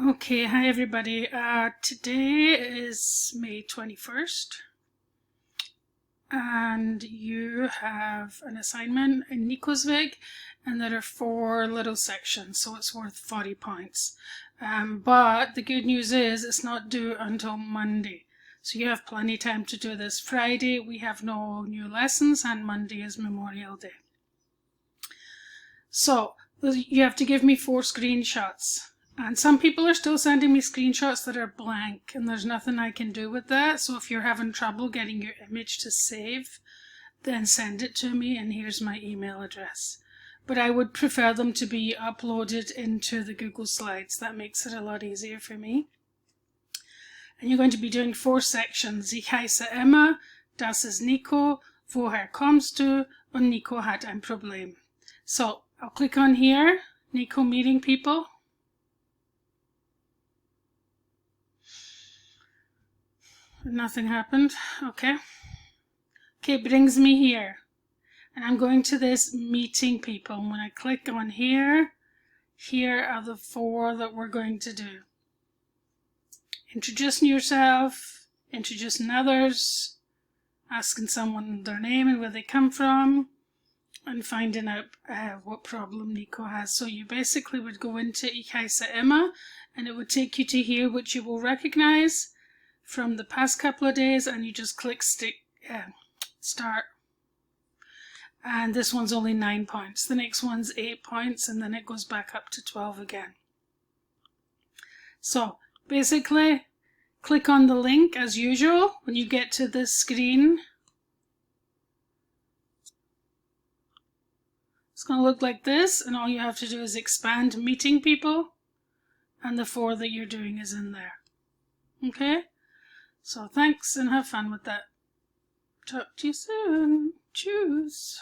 Okay, hi everybody. Today is May 21st and you have an assignment in Nicos, and there are 4 little sections, so it's worth 40 points. But the good news is it's not due until Monday, so you have plenty of time to do this. Friday we have no new lessons and Monday is Memorial Day. So you have to give me 4 screenshots. And some people are still sending me screenshots that are blank, and there's nothing I can do with that. So if you're having trouble getting your image to save, then send it to me, and here's my email address. But I would prefer them to be uploaded into the Google Slides. That makes it a lot easier for me. And you're going to be doing 4 sections. Ich heiße Emma, das ist Nico, woher kommst du, und Nico hat ein Problem. So I'll click on here, Nico meeting people. Nothing happened. Okay, it brings me here, and I'm going to this meeting people. And when I click on here are the 4 that we're going to do. Introducing yourself, introducing others, asking someone their name and where they come from, and finding out what problem Nico has. So you basically would go into Ich heiße Emma, and it would take you to here, which you will recognize from the past couple of days, and you just click start. And this one's only 9 points. The next one's 8 points, and then it goes back up to 12 again. So basically, click on the link as usual when you get to this screen. It's going to look like this, and all you have to do is expand meeting people, and the 4 that you're doing is in there. Okay? So thanks and have fun with that. Talk to you soon. Tschüss.